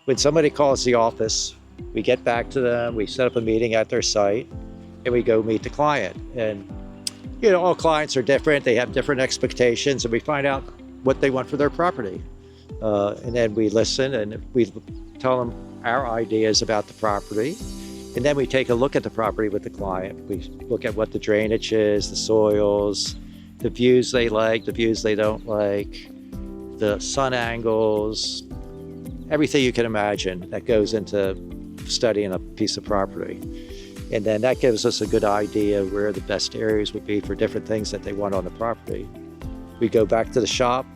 when somebody calls the office, we get back to them, we set up a meeting at their site, and we go meet the client. And all clients are different, they have different expectations, and we find out what they want for their property. And then we listen and we tell them our ideas about the property. And then we take a look at the property with the client. We look at what the drainage is, the soils, the views they like, the views they don't like, the sun angles, everything you can imagine that goes into studying a piece of property. And then that gives us a good idea where the best areas would be for different things that they want on the property. We go back to the shop,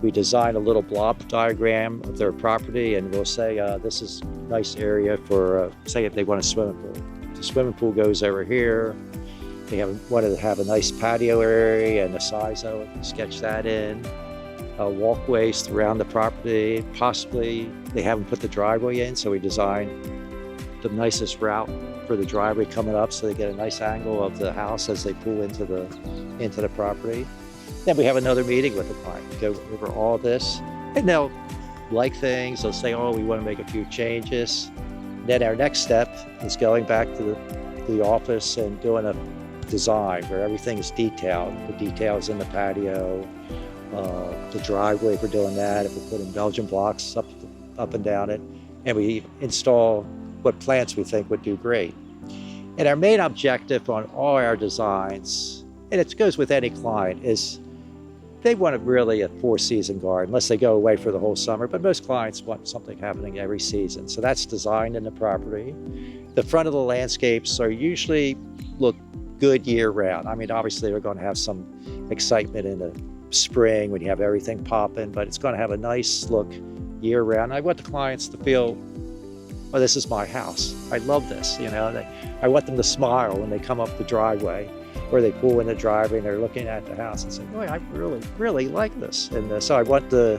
we design a little blob diagram of their property, and we'll say, this is a nice area for, say if they want a swimming pool. The swimming pool goes over here. They wanted to have a nice patio area and the size of it, sketch that in. Walkways around the property, possibly they haven't put the driveway in, so we designed the nicest route for the driveway coming up so they get a nice angle of the house as they pull into the property. Then we have another meeting with the client. We go over all this, and they'll like things. They'll say, oh, we want to make a few changes. Then our next step is going back to the office and doing a design where everything's detailed. The details in the patio, the driveway, if we're doing that, if we're putting Belgian blocks up and down it, and we install what plants we think would do great. And our main objective on all our designs, and it goes with any client, is they want really a 4-season garden, unless they go away for the whole summer, but most clients want something happening every season. So that's designed in the property. The front of the landscapes are usually look good year round. I mean, obviously they're going to have some excitement in the spring when you have everything popping, but it's going to have a nice look year round. I want the clients to feel, oh, this is my house. I love this, I want them to smile when they come up the driveway, or they pull in the driveway and they're looking at the house and say, boy, I really, really like this. And so I want the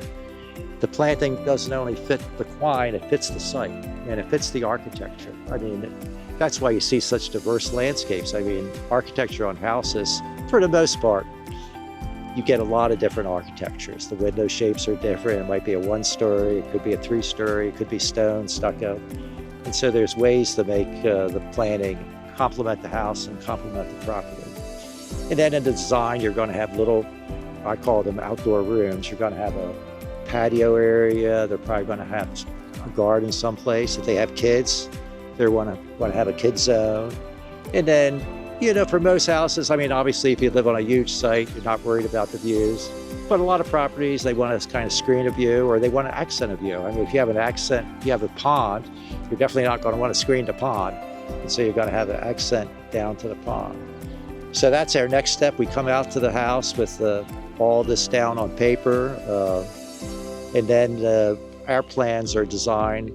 planting doesn't only fit the client, it fits the site and it fits the architecture. I mean, that's why you see such diverse landscapes. I mean, architecture on houses, for the most part, you get a lot of different architectures. The window shapes are different. It might be a 1-story, it could be a 3-story, it could be stone, stucco. And so there's ways to make the planning complement the house and complement the property. And then in the design, you're going to have little, I call them outdoor rooms. You're going to have a patio area. They're probably going to have a garden someplace. If they have kids, they want to have a kid zone. And then, for most houses, I mean, obviously, if you live on a huge site, you're not worried about the views. But a lot of properties, they want to kind of screen a view, or they want to accent a view. I mean, if you have an accent, you have a pond, you're definitely not going to want to screen the pond. And so you're going to have an accent down to the pond. So that's our next step. We come out to the house with all this down on paper, and then our plans are designed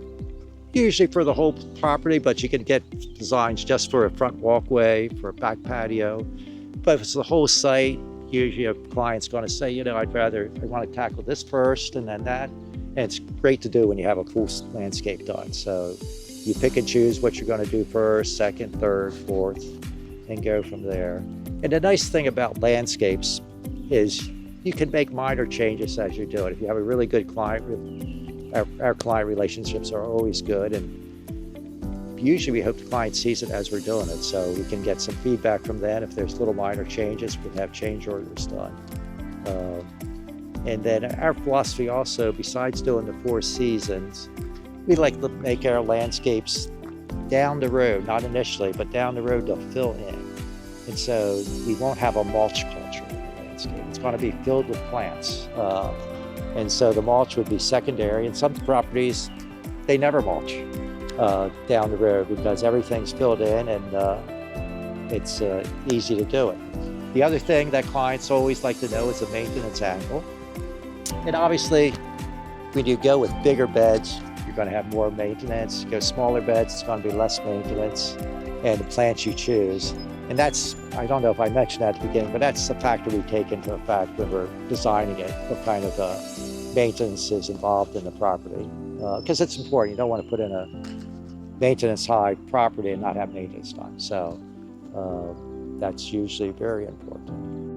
usually for the whole property, but you can get designs just for a front walkway, for a back patio. But if it's the whole site, usually a client's going to say, I want to tackle this first and then that. And it's great to do when you have a full landscape done. So you pick and choose what you're going to do first, second, third, fourth, and go from there. And the nice thing about landscapes is you can make minor changes as you do it. If you have a really good client, our client relationships are always good, and usually we hope the client sees it as we're doing it, so we can get some feedback from them. If there's little minor changes, we can have change orders done. And then our philosophy also, besides doing the 4 seasons, we like to make our landscapes down the road, not initially, but down the road, they'll fill in. And so we won't have a mulch culture in the landscape. It's going to be filled with plants. And so the mulch would be secondary. And some properties, they never mulch down the road because everything's filled in and it's easy to do it. The other thing that clients always like to know is the maintenance angle. And obviously, when you go with bigger beds, you're going to have more maintenance. You go smaller beds, it's going to be less maintenance, and the plants you choose. And that's, I don't know if I mentioned that at the beginning, but that's a factor we take into effect when we're designing it, what kind of maintenance is involved in the property. Because it's important. You don't want to put in a maintenance high property and not have maintenance done. So that's usually very important.